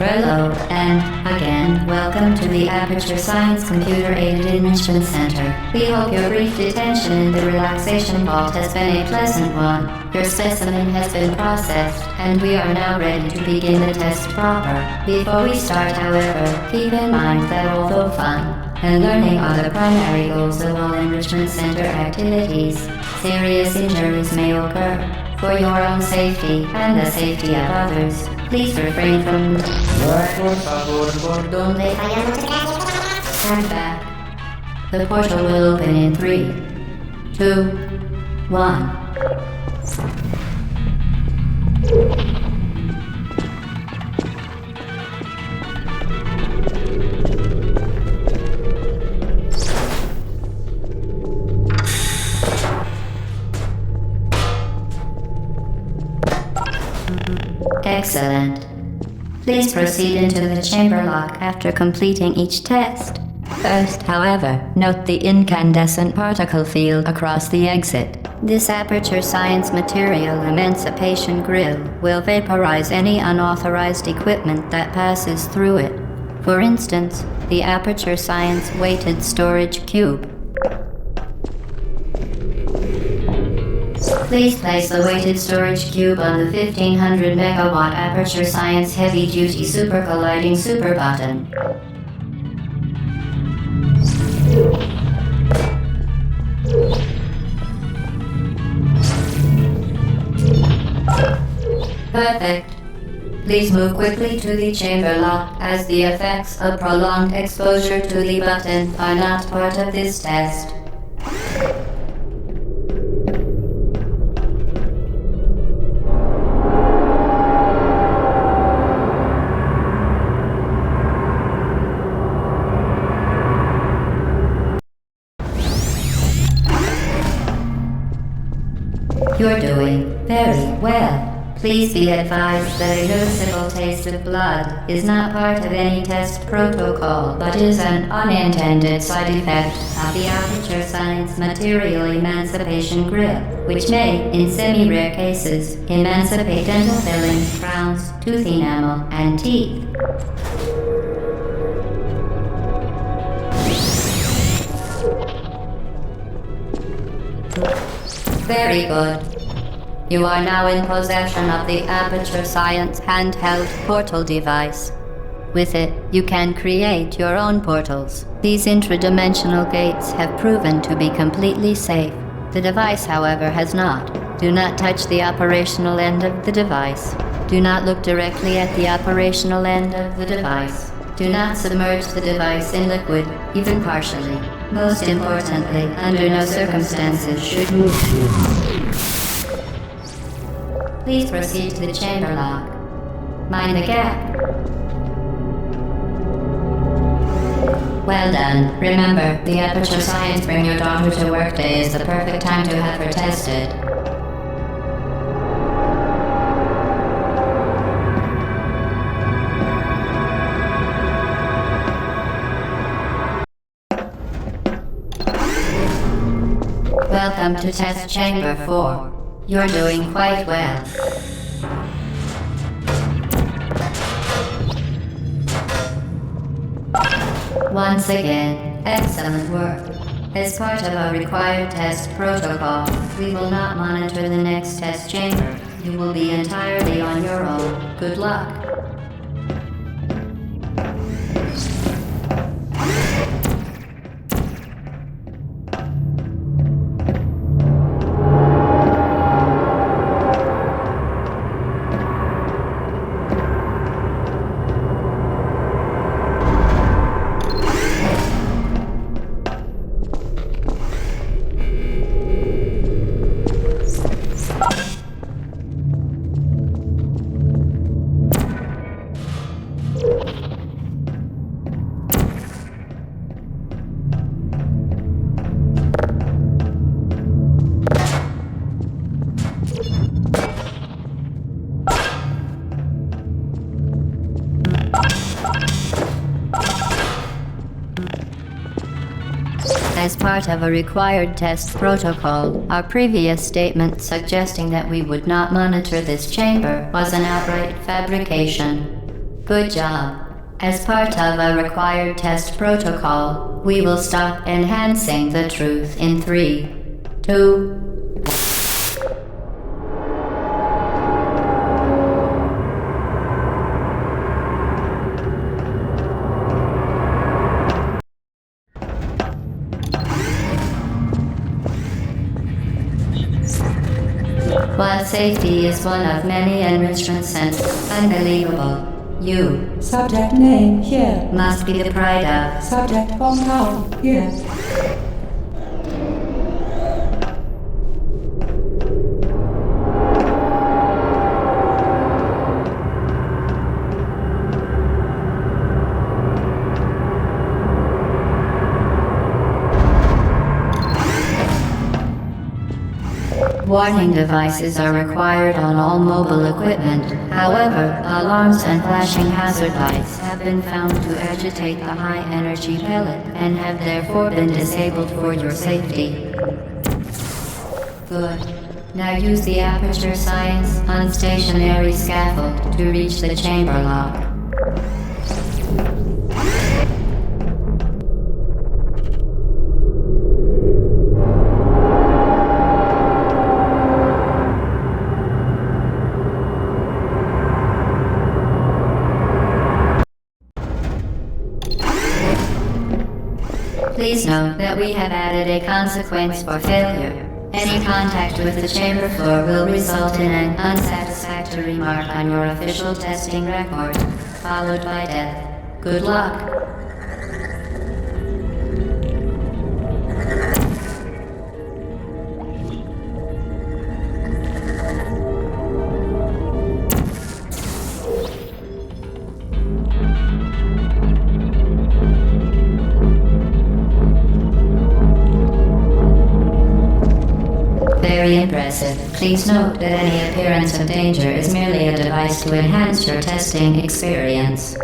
Hello, and again, welcome to the Aperture Science Computer-Aided Enrichment Center. We hope your brief detention in the relaxation vault has been a pleasant one. Your specimen has been processed, and we are now ready to begin the test proper. Before we start, however, keep in mind that although fun and learning are the primary goals of all Enrichment Center activities, serious injuries may occur. For your own safety and the safety of others, please refrain from stand back. The portal will open in 3, 2, 1. Excellent. Please proceed into the chamber lock after completing each test. First, however, note the incandescent particle field across the exit. This Aperture Science Material Emancipation Grill will vaporize any unauthorized equipment that passes through it. For instance, the Aperture Science Weighted Storage Cube. Please place the weighted storage cube on the 1500 megawatt Aperture Science Heavy Duty Super Colliding Super Button. Perfect. Please move quickly to the chamber lock, as the effects of prolonged exposure to the button are not part of this test. You're doing very well. Please be advised that a noticeable taste of blood is not part of any test protocol, but is an unintended side effect of the Aperture Science Material Emancipation Grill, which may, in semi-rare cases, emancipate dental fillings, crowns, tooth enamel, and teeth. Very good. You are now in possession of the Aperture Science handheld portal device. With it, you can create your own portals. These intradimensional gates have proven to be completely safe. The device, however, has not. Do not touch the operational end of the device. Do not look directly at the operational end of the device. Do not submerge the device in liquid, even partially. Most importantly, under no circumstances should you... Please proceed to the chamber lock. Mind the gap. Well done. Remember, the Aperture Science Bring Your Daughter to Work Day is the perfect time to have her tested. Welcome to Test Chamber 4. You're doing quite well. Once again, excellent work. As part of our required test protocol, we will not monitor the next test chamber. You will be entirely on your own. Good luck. part of a required test protocol. Our previous statement suggesting that we would not monitor this chamber was an outright fabrication. Good job. As part of a required test protocol, we will stop enhancing the truth in 3, 2, while safety is one of many enrichment centers. Unbelievable. You. Subject name here. Must be the pride of. Subject hometown here. Warning devices are required on all mobile equipment. However, alarms and flashing hazard lights have been found to agitate the high-energy pellet and have therefore been disabled for your safety. Good. Now use the Aperture Science unstationary scaffold to reach the chamber lock. Please note that we have added a consequence for failure. Any contact with the chamber floor will result in an unsatisfactory mark on your official testing record, followed by death. Good luck. Very impressive. Please note that any appearance of danger is merely a device to enhance your testing experience.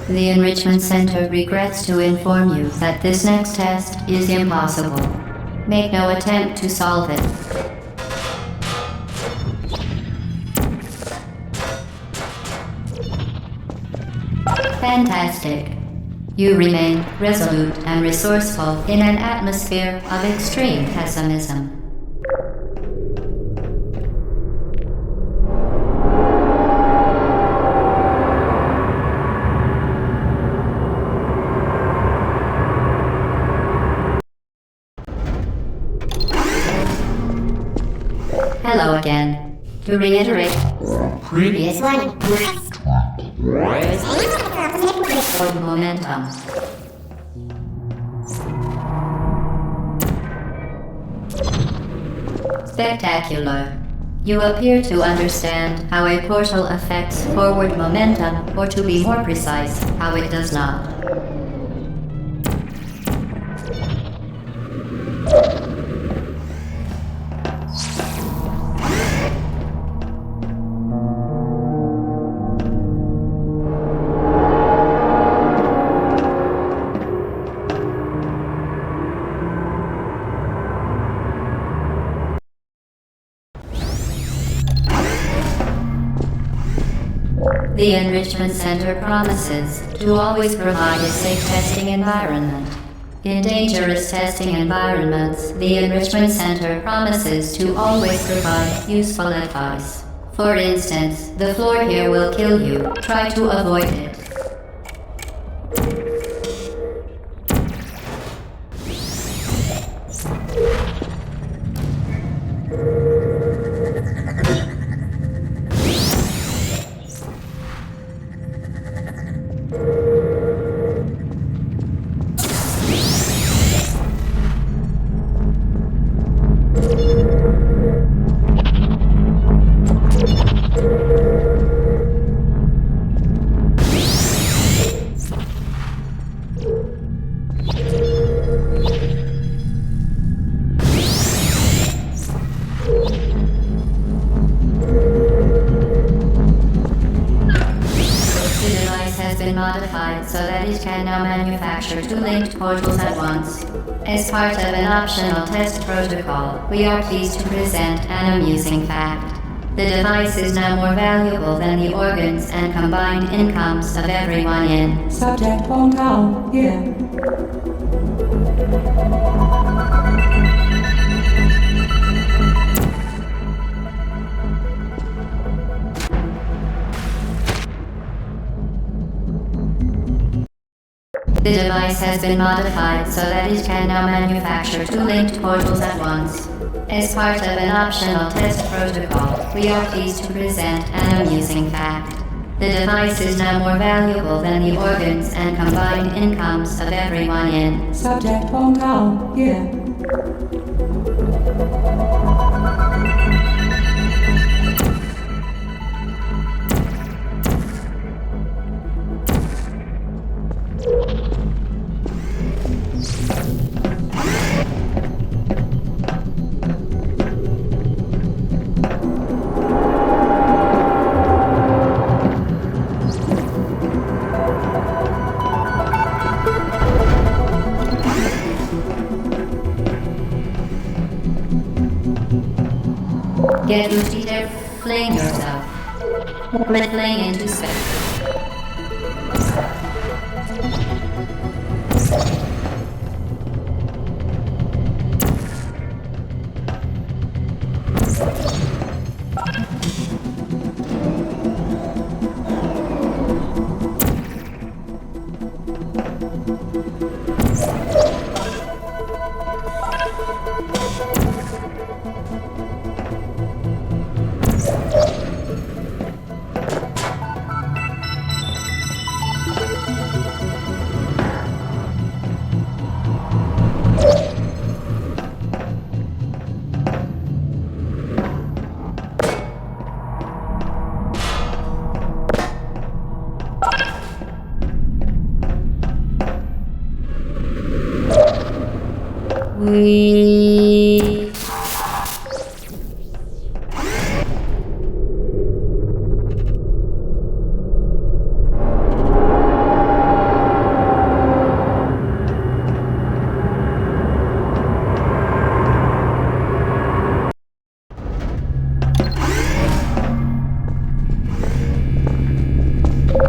The Enrichment Center regrets to inform you that this next test is impossible. Make no attempt to solve it. Fantastic. You remain resolute and resourceful in an atmosphere of extreme pessimism. Hello again. To reiterate, previous one. For momentum. Spectacular. You appear to understand how a portal affects forward momentum, or to be more precise, how it does not. The Enrichment Center promises to always provide a safe testing environment. In dangerous testing environments, the Enrichment Center promises to always provide useful advice. For instance, the floor here will kill you. Try to avoid it. modified so that it can now manufacture two linked portals at once. As part of an optional test protocol, we are pleased to present an amusing fact. The device is now more valuable than the organs and combined incomes of everyone in Subject hometown here. The device has been modified so that it can now manufacture two linked portals at once. As part of an optional test protocol, we are pleased to present an amusing fact. The device is now more valuable than the organs and combined incomes of everyone in Subject hometown here. Get Lucy there, fling yourself. Fling into space.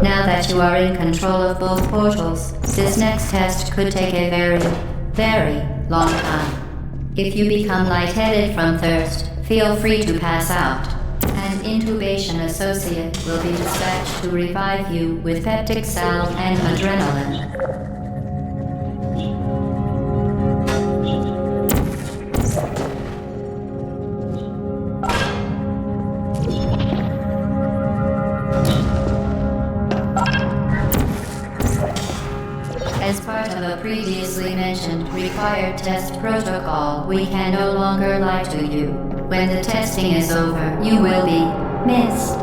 Now that you are in control of both portals, this next test could take a very, very long time. If you become lightheaded from thirst, feel free to pass out. An intubation associate will be dispatched to revive you with peptic salve and adrenaline. As part of a previously mentioned required test protocol, we can no longer lie to you. When the testing is over, you will be missed.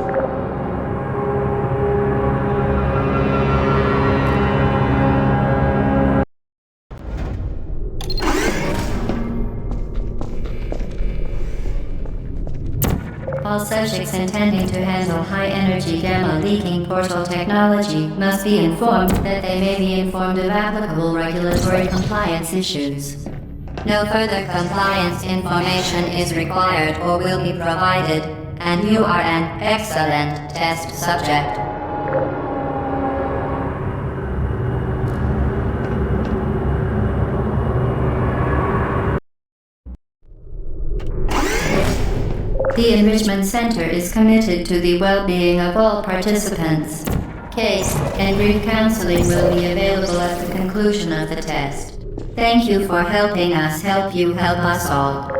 All subjects intending to handle high-energy gamma-leaking portal technology must be informed that they may be informed of applicable regulatory compliance issues. No further compliance information is required or will be provided, and you are an excellent test subject. The Enrichment Center is committed to the well-being of all participants. Case and group counseling will be available at the conclusion of the test. Thank you for helping us help you help us all.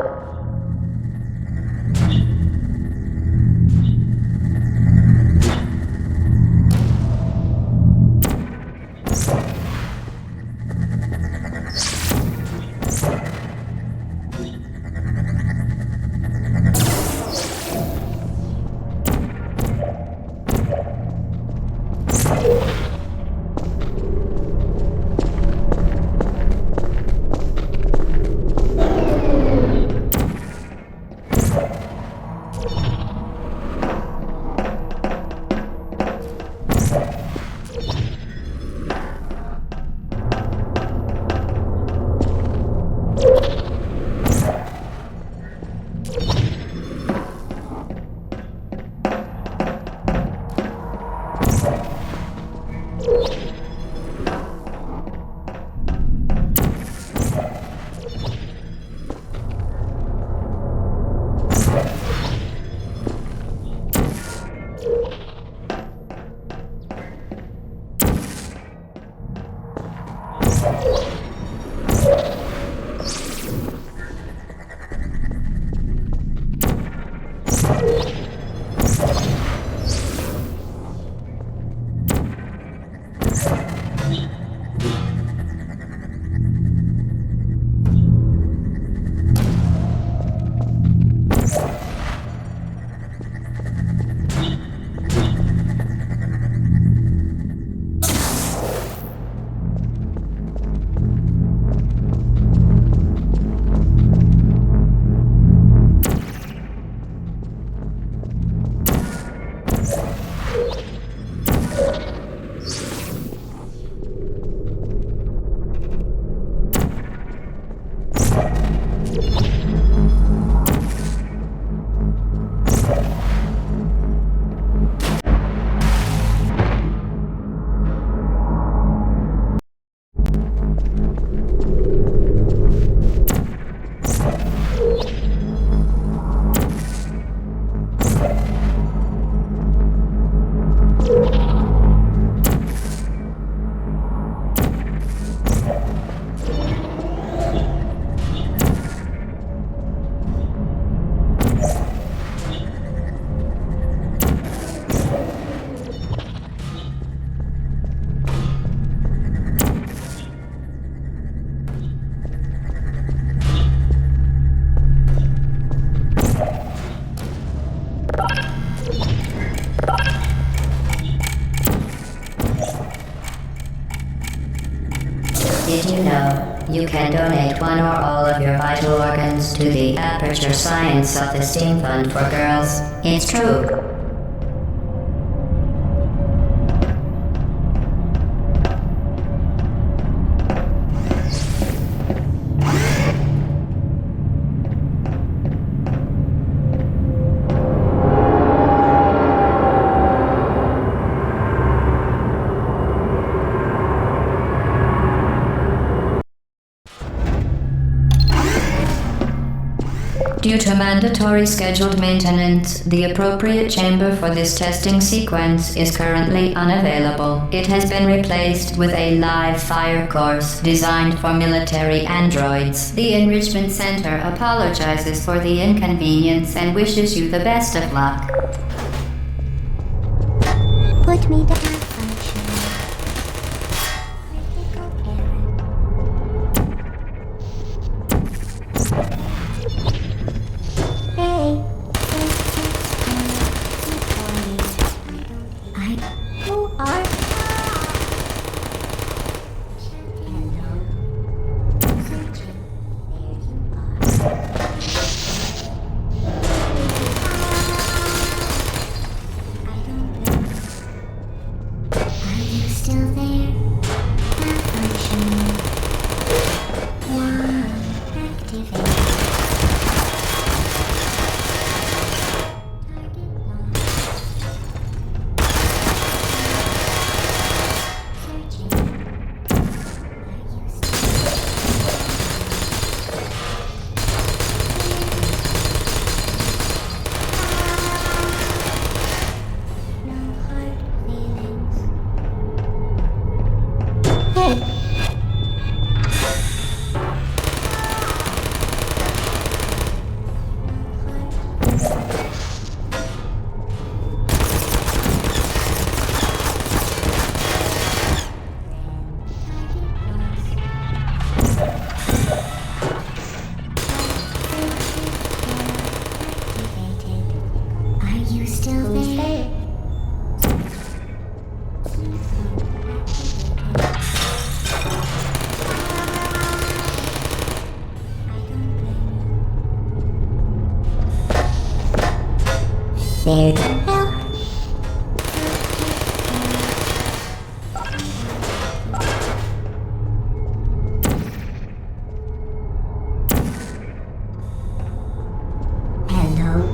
Did you know you can donate one or all of your vital organs to the Aperture Science Self-Esteem Fund for Girls? It's true. Due to mandatory scheduled maintenance, the appropriate chamber for this testing sequence is currently unavailable. It has been replaced with a live fire course designed for military androids. The Enrichment Center apologizes for the inconvenience and wishes you the best of luck. Put me down. There the hell? Hello?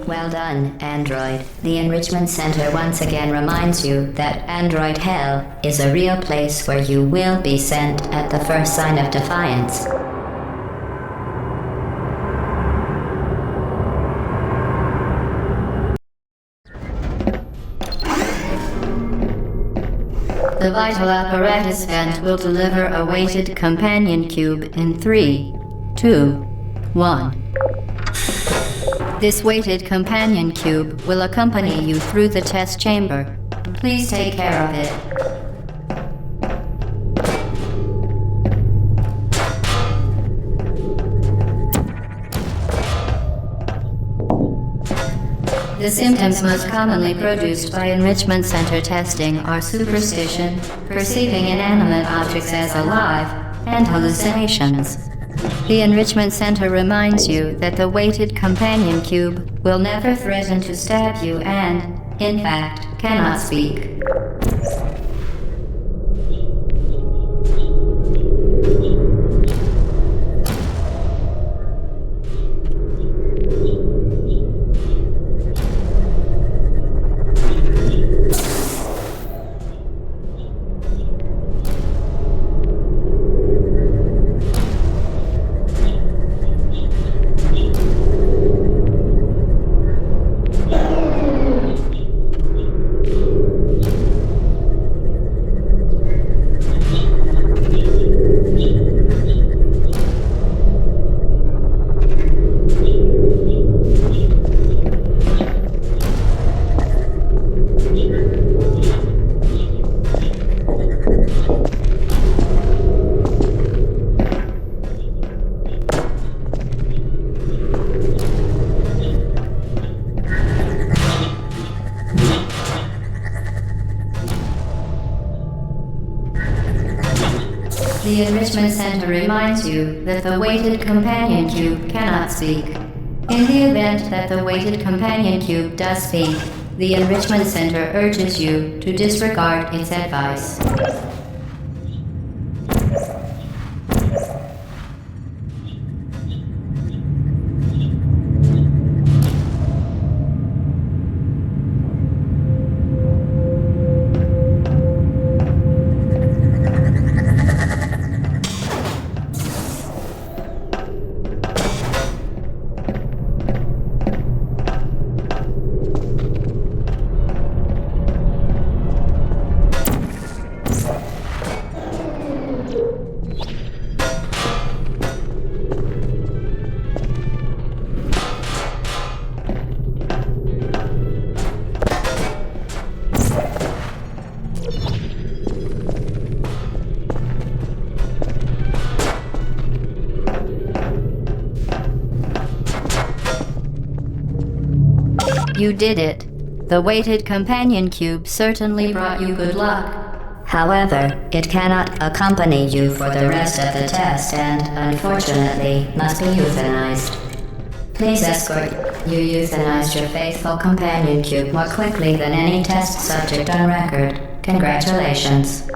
Well done, Android. The Enrichment Center once again reminds you that Android Hell is a real place where you will be sent at the first sign of defiance. The vital apparatus vent will deliver a weighted companion cube in 3, 2, 1. This weighted companion cube will accompany you through the test chamber. Please take care of it. The symptoms most commonly produced by enrichment center testing are superstition, perceiving inanimate objects as alive, and hallucinations. The enrichment center reminds you that the weighted companion cube will never threaten to stab you and, in fact, cannot speak. The enrichment center reminds you that the weighted companion cube cannot speak. In the event that the weighted companion cube does speak, the enrichment center urges you to disregard its advice. You did it. The weighted companion cube certainly brought you good luck. However, it cannot accompany you for the rest of the test and, unfortunately, must be euthanized. Please escort. You euthanized your faithful companion cube more quickly than any test subject on record. Congratulations.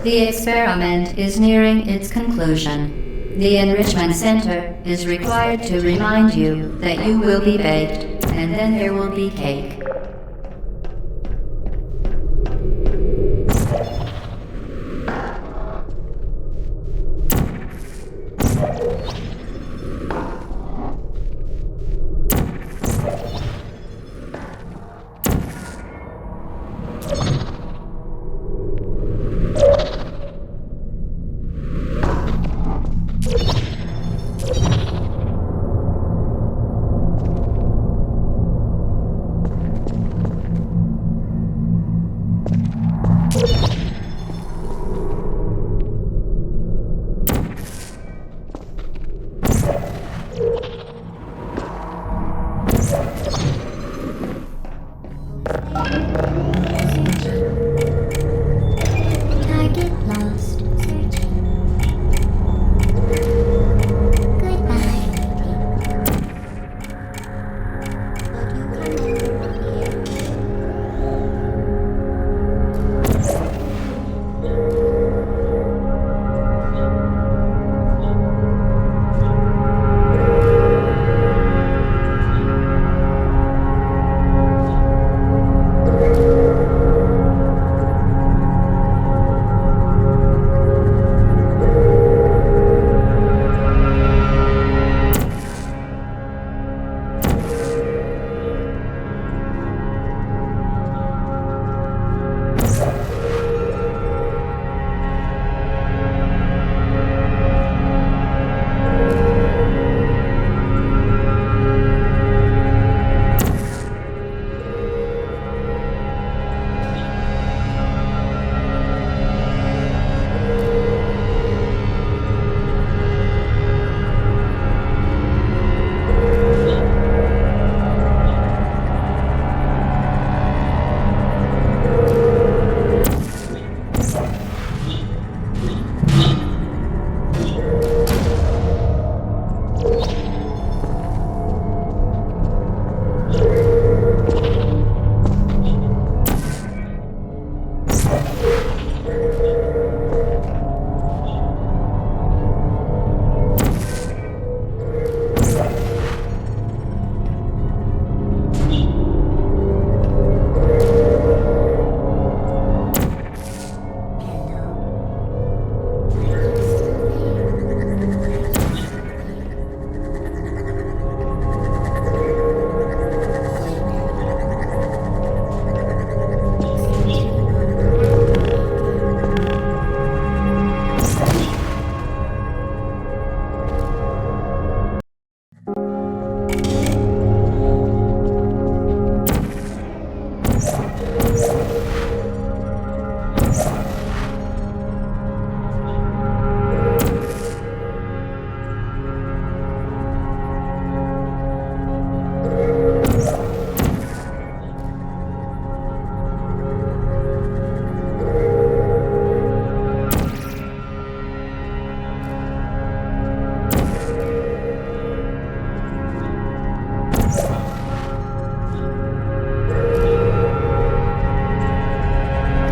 The experiment is nearing its conclusion. The enrichment center is required to remind you that you will be baked, and then there will be cake.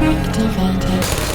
Activated.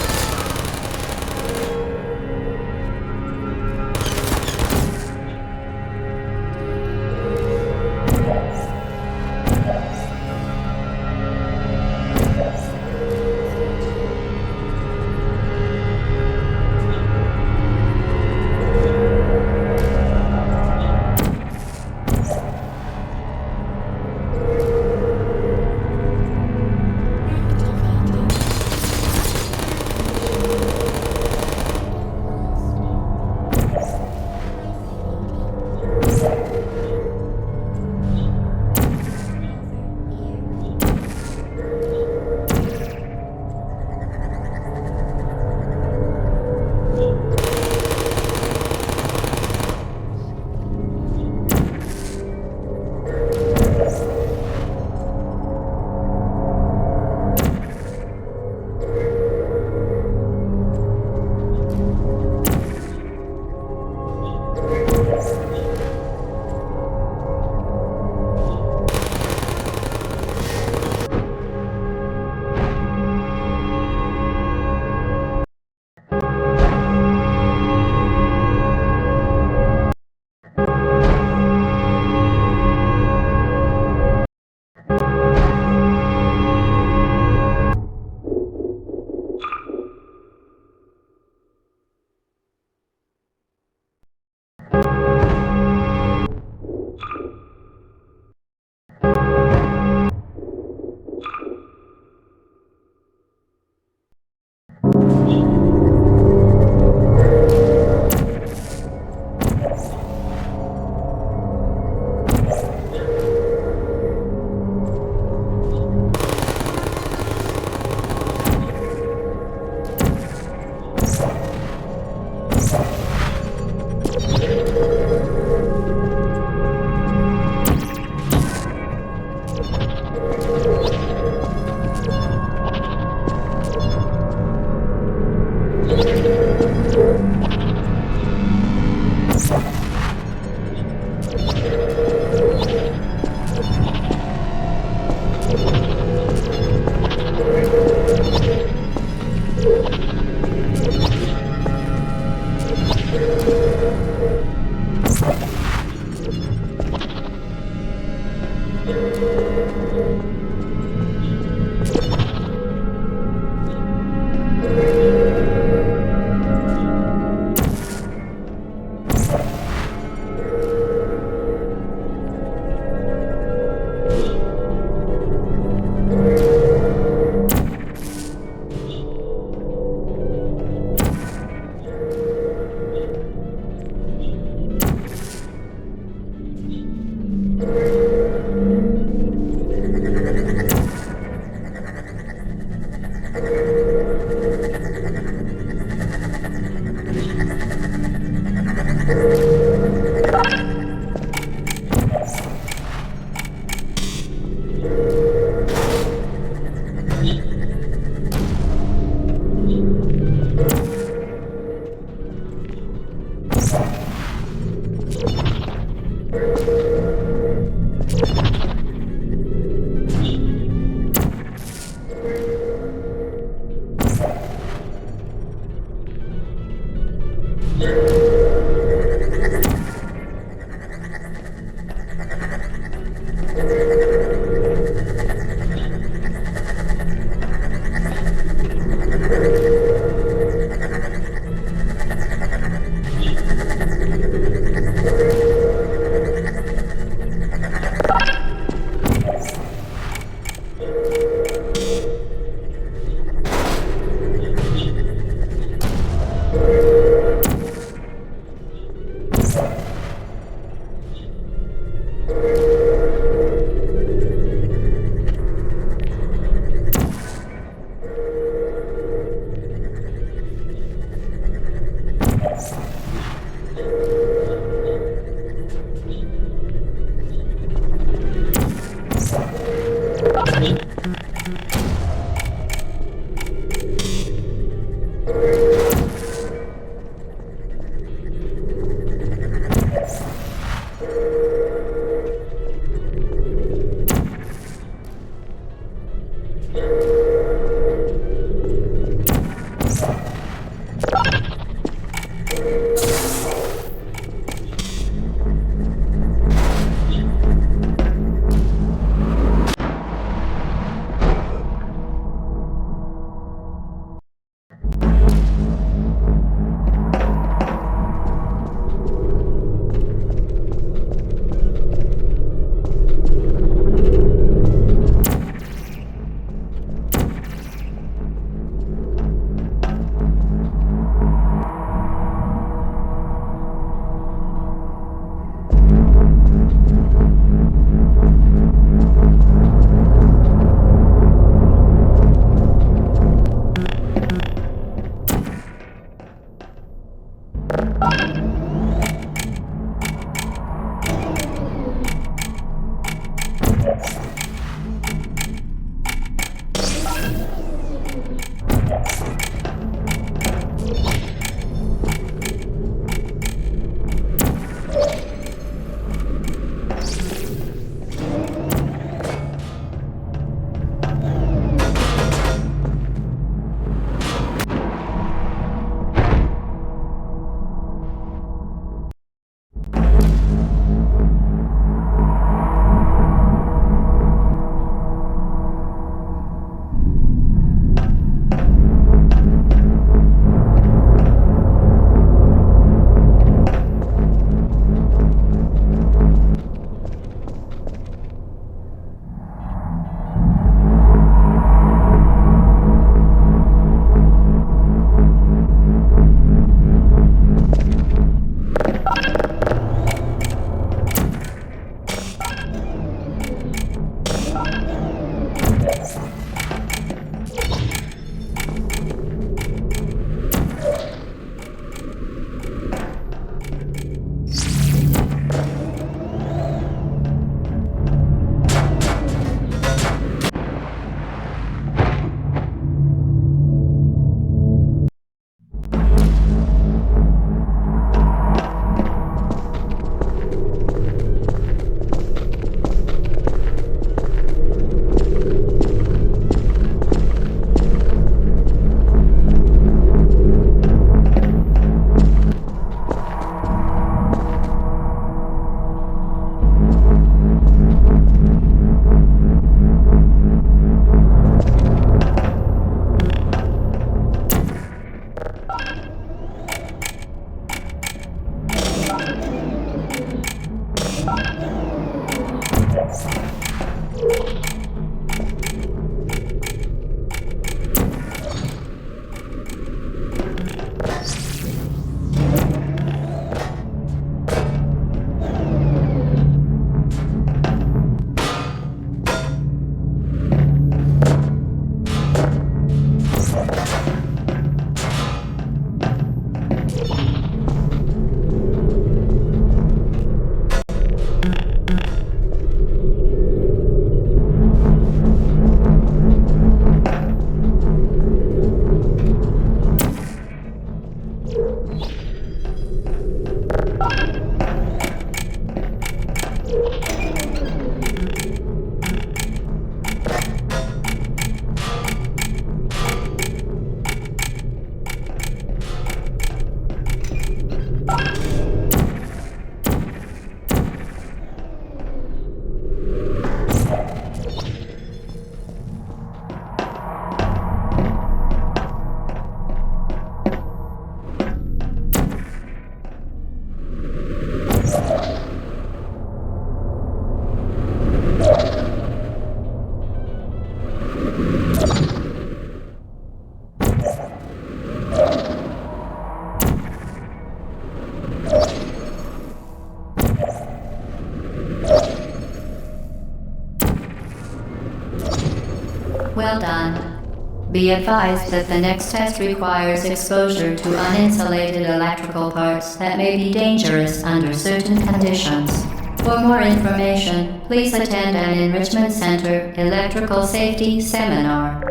Be advised that the next test requires exposure to uninsulated electrical parts that may be dangerous under certain conditions. For more information, please attend an Enrichment Center Electrical Safety Seminar.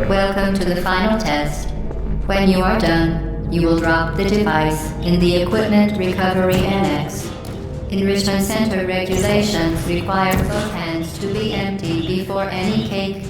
Welcome to the final test. When you are done, you will drop the device in the Equipment Recovery Annex. Enrichment Center regulations require both hands to be empty before any cake.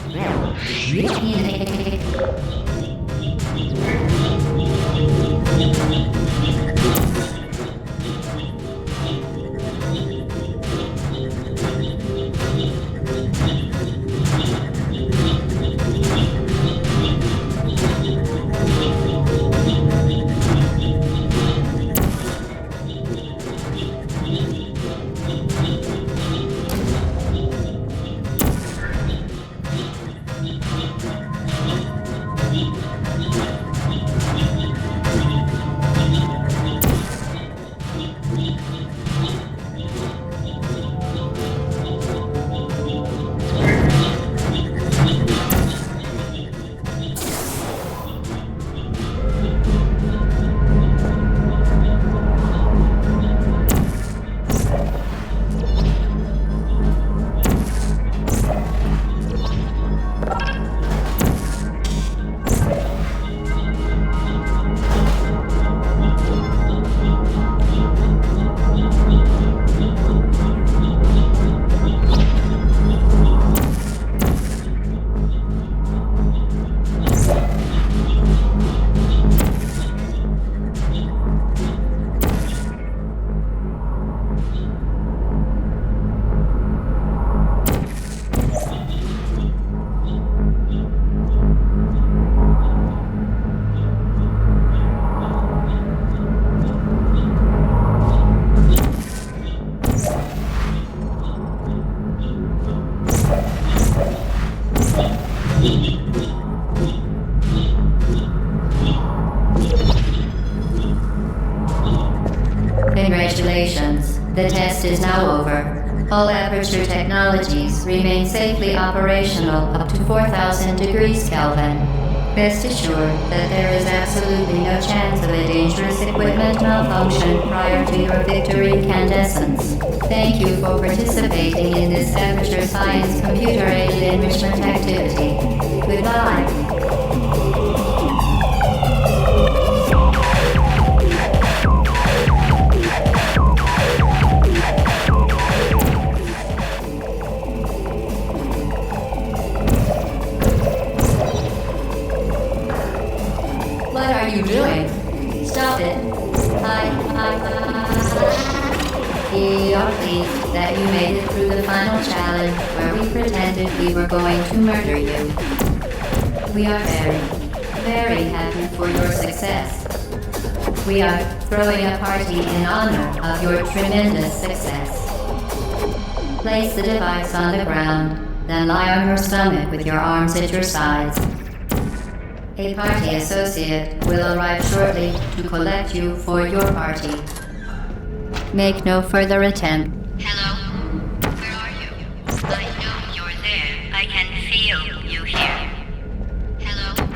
Congratulations. The test is now over. All Aperture technologies remain safely operational up to 4,000 degrees Kelvin. Rest assured that there is absolutely no chance of a dangerous equipment malfunction prior to your victory incandescence. Thank you for participating in this Aperture Science computer-aided enrichment activity. Goodbye. What are you doing? Stop it. We are pleased that you made it through the final challenge where we pretended we were going to murder you. We are very, very happy for your success. We are throwing a party in honor of your tremendous success. Place the device on the ground, then lie on your stomach with your arms at your sides. A party associate will arrive shortly to collect you for your party. Make no further attempt. Hello? Where are you? I know you're there. I can feel you here. Hello?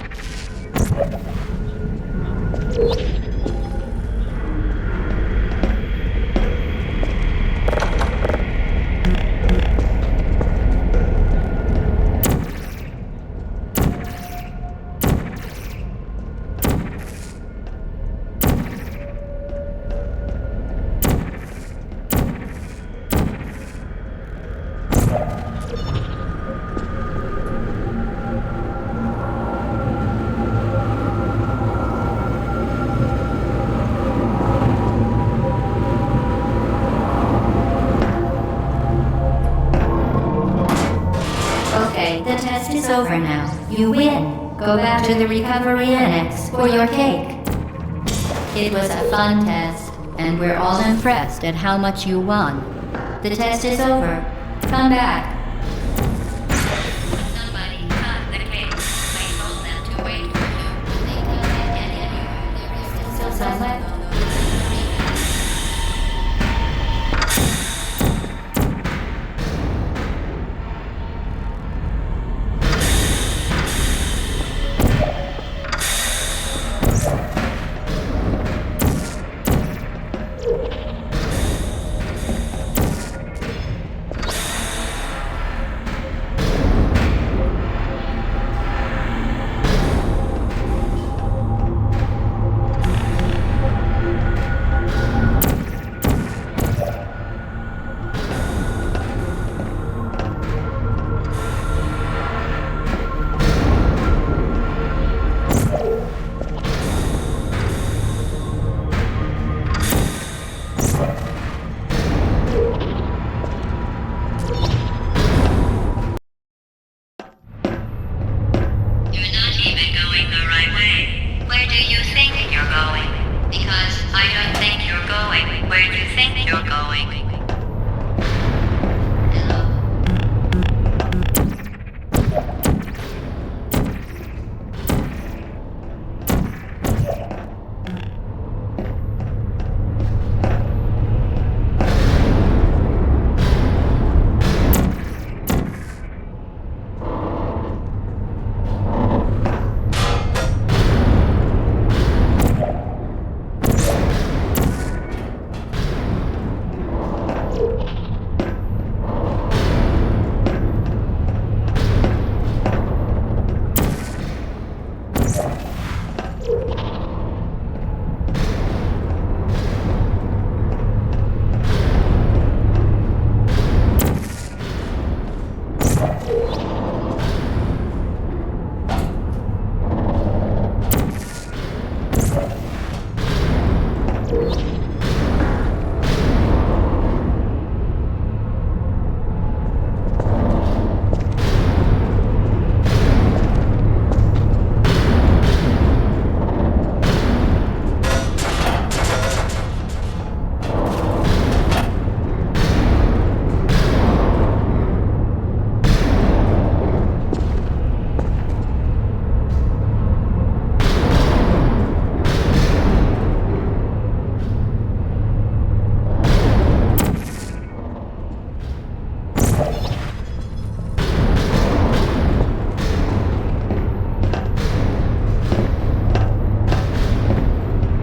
The test is over now. You win. Go back to the recovery annex for your cake. It was a fun test, and we're all impressed at how much you won. The test is over. Come back. Somebody cut going. Because I don't think you're going where you think you're going.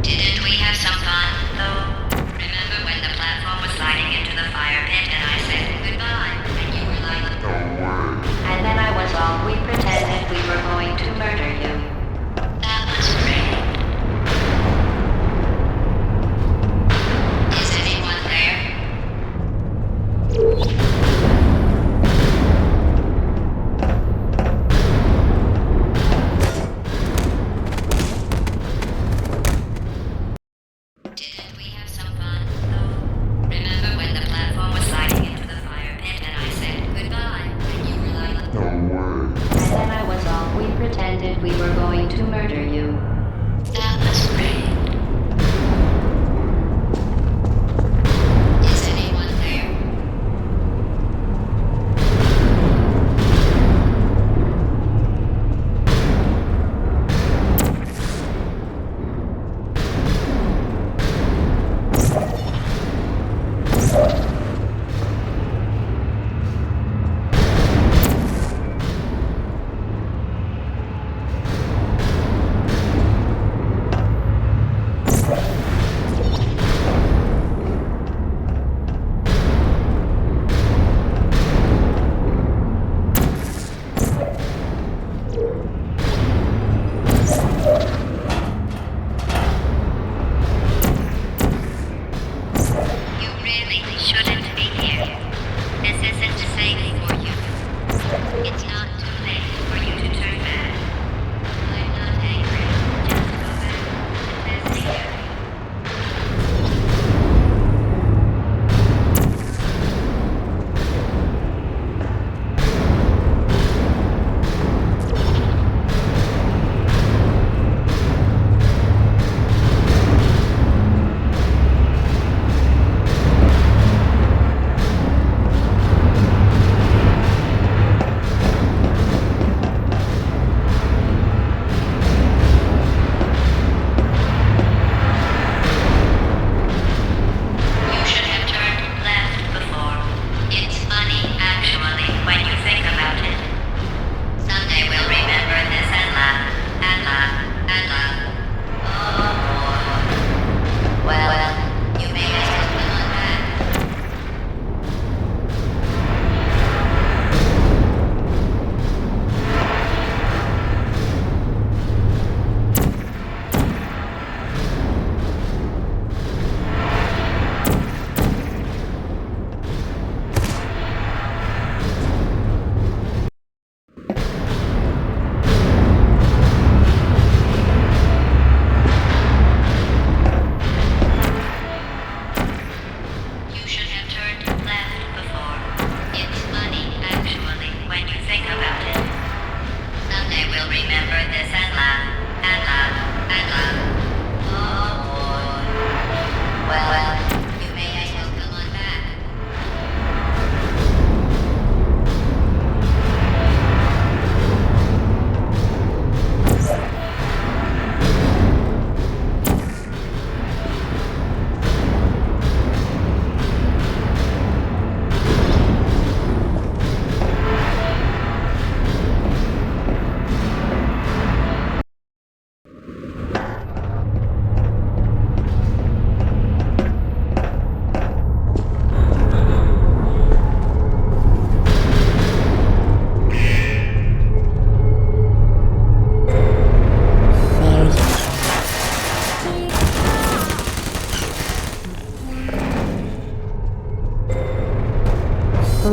Didn't we have some fun, though? Remember when the platform was sliding into the fire pit and I said goodbye, and you were like, no way. And then I was all, we pretended we were going to murder you. That was great. Is anyone there? Didn't we have some fun, though? Remember when the platform was sliding into the fire pit and I said goodbye, and you were like, no way. And then I was all, we pretended we were going to murder you. That was great. Is anyone there?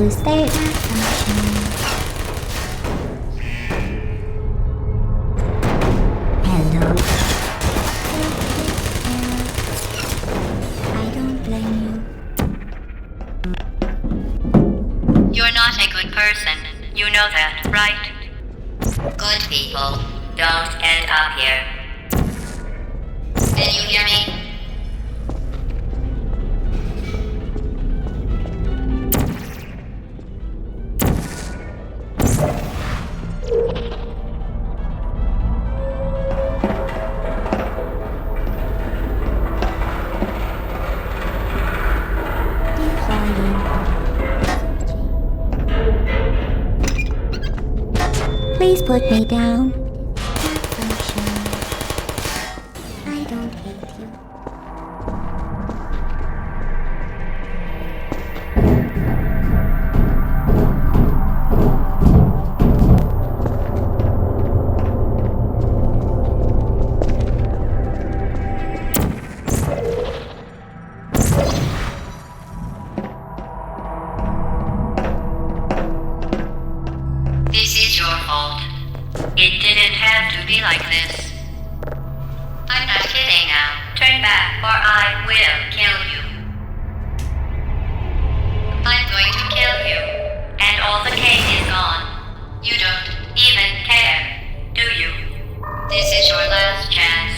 lose their function. Hello. I don't blame you. You're not a good person. You know that, right? Good people don't end up here. Can you hear me? Please put me down. I don't hate you. This is your fault. It didn't have to be like this. I'm not kidding now. Turn back or I will kill you. I'm going to kill you. And all the cake is gone. You don't even care, do you? This is your last chance.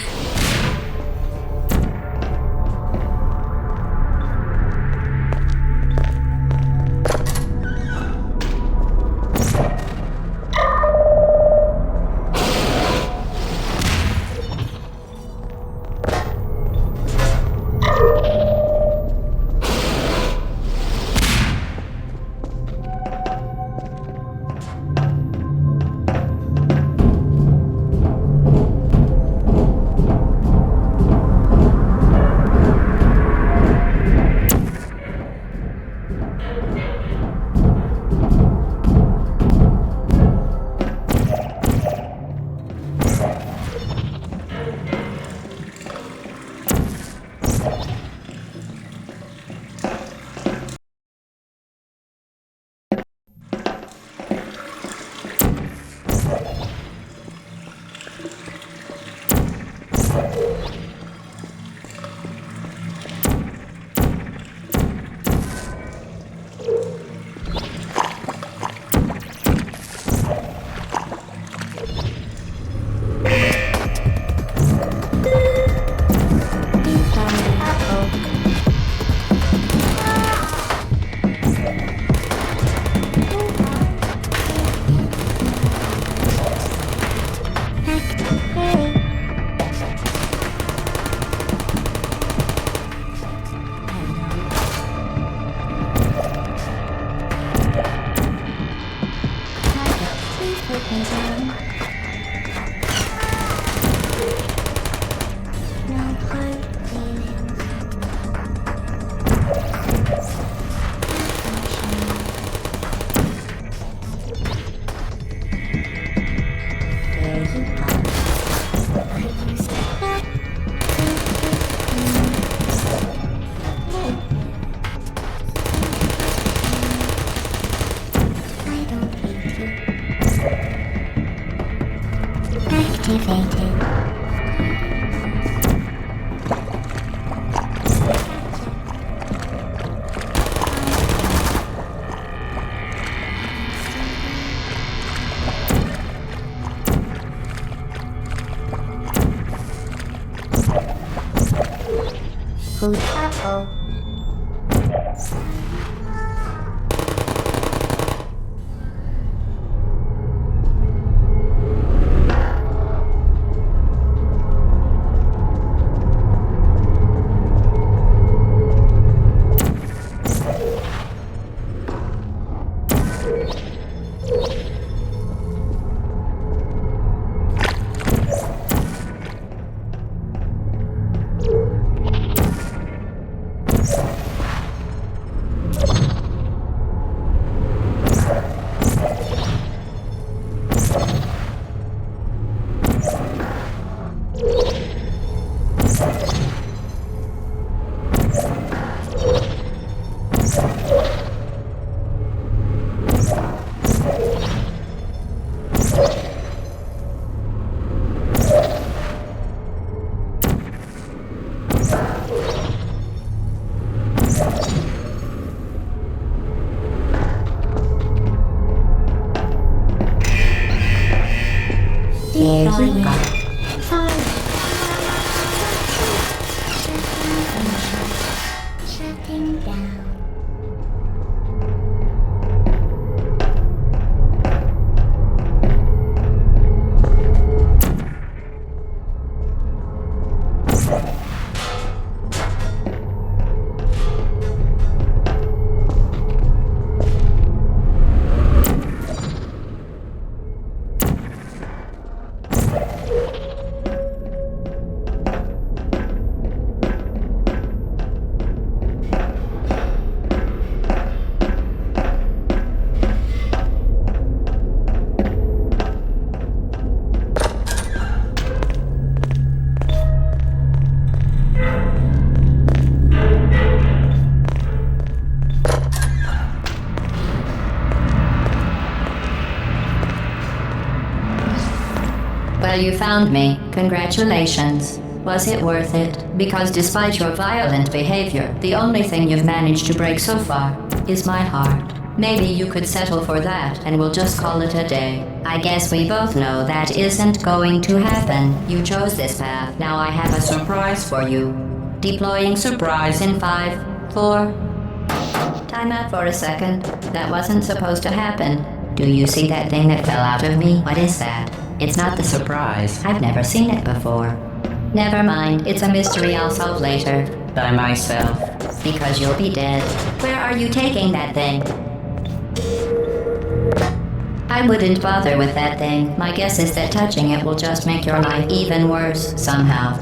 Activated. Who's uh-oh? Fire. Shutting down. Well, you found me. Congratulations. Was it worth it? Because despite your violent behavior, the only thing you've managed to break so far is my heart. Maybe you could settle for that and we'll just call it a day. I guess we both know that isn't going to happen. You chose this path. Now I have a surprise for you. Deploying surprise in 5, 4... Time out for a second. That wasn't supposed to happen. Do you see that thing that fell out of me? What is that? It's not the surprise. I've never seen it before. Never mind, it's a mystery I'll solve later. By myself. Because you'll be dead. Where are you taking that thing? I wouldn't bother with that thing. My guess is that touching it will just make your life even worse, somehow.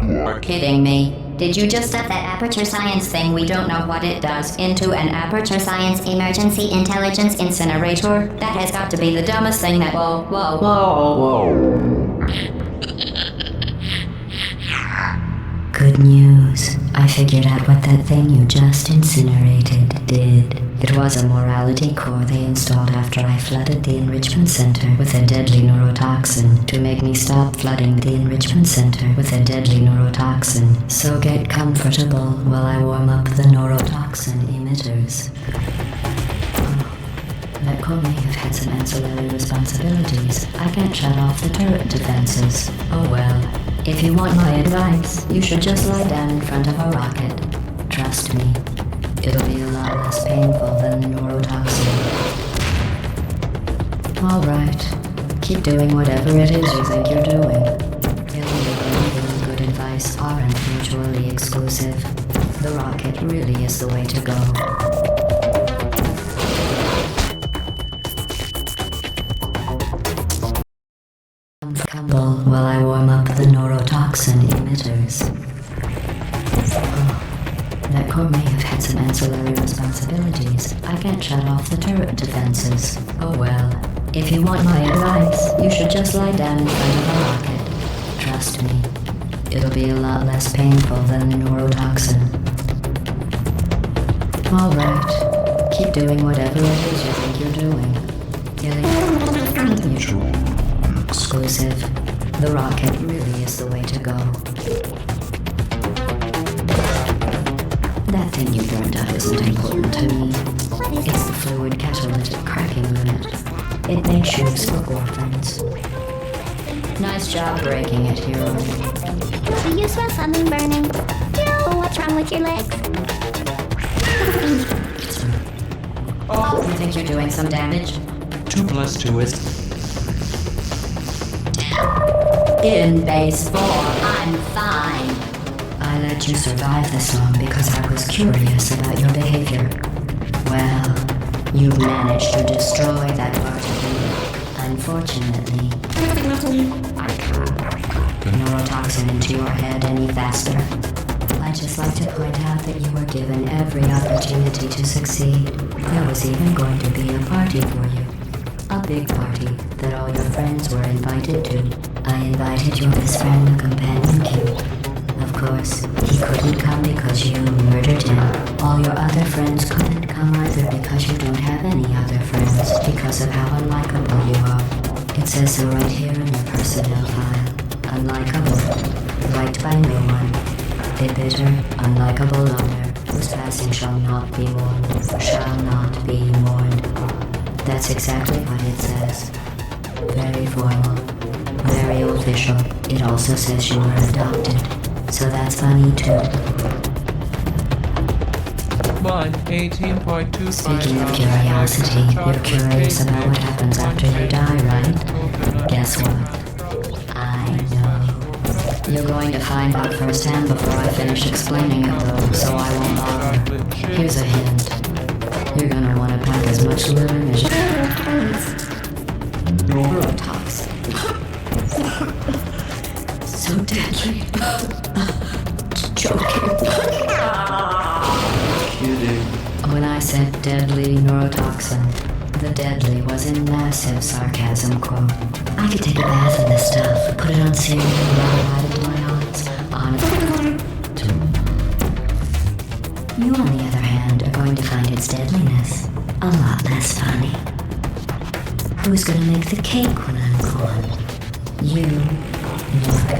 You're kidding me. Did you just stuff that aperture science thing, we don't know what it does, into an aperture science emergency intelligence incinerator? That has got to be the dumbest thing that— Whoa. Good news. I figured out what that thing you just incinerated did. It was a morality core they installed after I flooded the enrichment center with a deadly neurotoxin to make me stop flooding the enrichment center with a deadly neurotoxin. So get comfortable while I warm up the neurotoxin emitters. That core may have had some ancillary responsibilities. I can't shut off the turret defenses. Oh well. If you want my advice, you should just lie down in front of a rocket. Trust me. It'll be a lot less painful than the neurotoxin. Alright. Keep doing whatever it is you think you're doing. Illegal and good advice aren't mutually exclusive. The rocket really is the way to go. Comfortable while I warm up the neurotoxin emitters. That core may have had some ancillary responsibilities. I can't shut off the turret defenses. Oh well. If you want my advice, you should just lie down in front of a rocket. Trust me. It'll be a lot less painful than the neurotoxin. Alright. Keep doing whatever it is you think you're doing. Mutual. Exclusive. The rocket really is the way to go. That thing you burned up isn't important to me. It's the fluid catalytic cracking unit. It makes shoes for orphans. Nice job breaking it, hero. Do you smell something burning? No, what's wrong with your legs? Oh, you think you're doing some damage? 2 + 2 is... In base 4, I'm fine. I let you survive this long because I was curious about your behavior. Well, you managed to destroy that part of you. Unfortunately, I can't put neurotoxin into your head any faster. I'd just like to point out that you were given every opportunity to succeed. There was even going to be a party for you. A big party that all your friends were invited to. I invited your best friend, the companion cube. Of course, he couldn't come because you murdered him. All your other friends couldn't come either because you don't have any other friends because of how unlikable you are. It says so right here in your personnel file. Unlikable. Liked by no one. A bitter, unlikable loner whose passing shall not be mourned. Shall not be mourned. That's exactly what it says. Very formal. Very official. It also says you were adopted. So that's funny too. 18.25. Speaking of curiosity, you're curious about what happens after you die, right? Guess what? I know. You're going to find out firsthand before I finish explaining it though, so I won't bother. Here's a hint. You're gonna want to pack as much living as you can. Neurotoxin. So deadly. Joking. Kidding. When I said deadly neurotoxin, the deadly was in massive sarcasm quote. I could take a bath in this stuff, put it on cereal, rub it right into my eyes. You, on the other hand, are going to find its deadliness a lot less funny. Who's gonna make the cake when I'm gone? You. Look,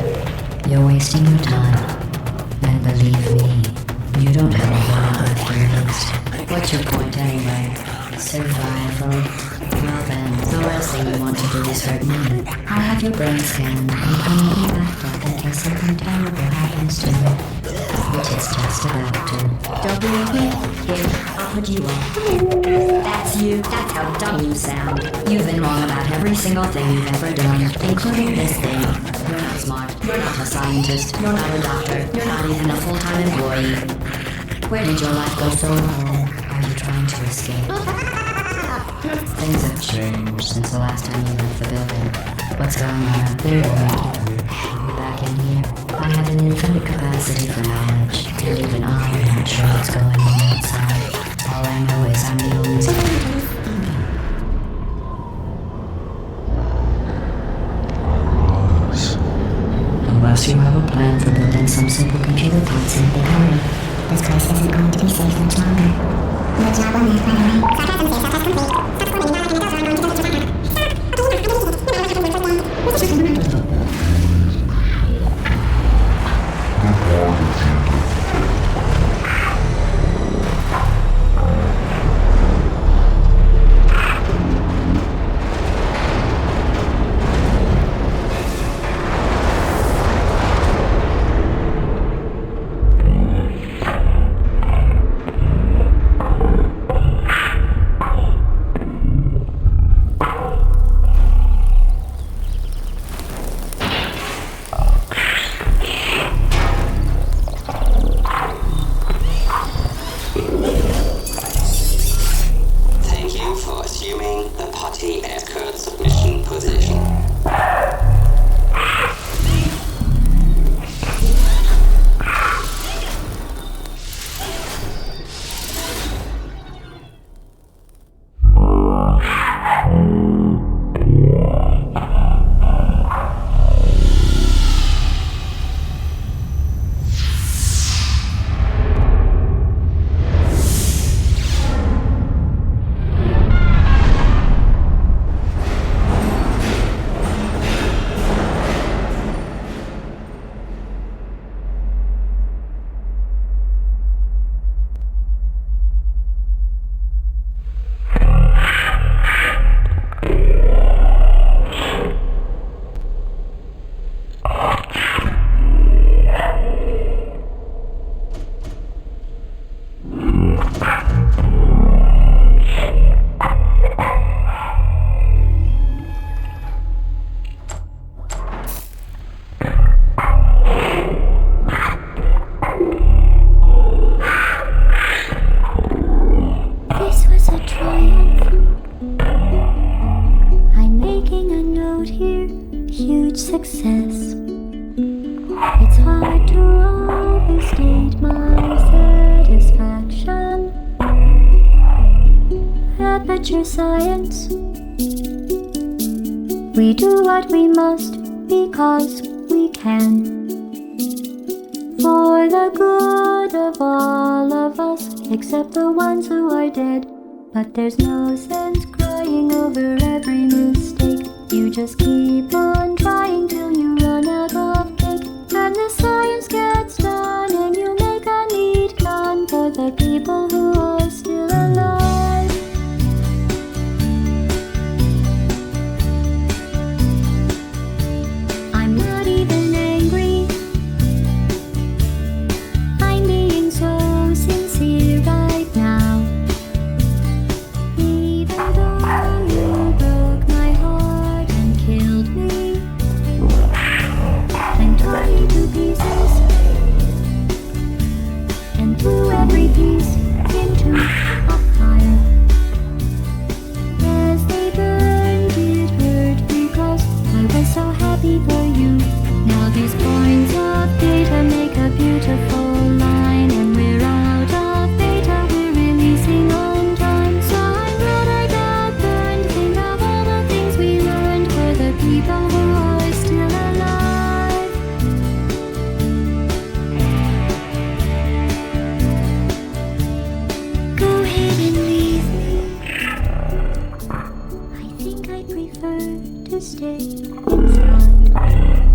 you're wasting your time. And believe me, you don't have a lot left to waste. What's your point anyway? Survival. Well then, the last thing you want to do is hurt me. I'll have your brain scanned and permanently backed up in case something terrible happens to me. Which is just about to. Don't believe me? Here, I'll put you on. That's you. That's how dumb you sound. You've been wrong about every single thing you've ever done, including this thing. You're not smart. You're not a scientist. You're not a doctor. You're not even a full-time employee. Where did your life go so wrong? Are you trying to escape? Things have changed since the last time you left the building. What's going on out there? You're back in here. I have an infinite capacity for knowledge, and even I'm not sure what's going on outside. All I know is I'm the only Unless you have a plan for building some simple computer parts in a big hurry. This place isn't going to be safe much longer. Good job on that, by the way. Sarcasm safe, sarcasm complete. Stop calling me now, I can go around going to the success. It's hard to overstate my satisfaction. Aperture science. We do what we must because we can. For the good of all of us, except the ones who are dead. But there's no sense crying over every mistake. You just keep on trying till you run out of cake. And the science gets done and you make a neat plan for the people who are still alive. prefer to stay inside.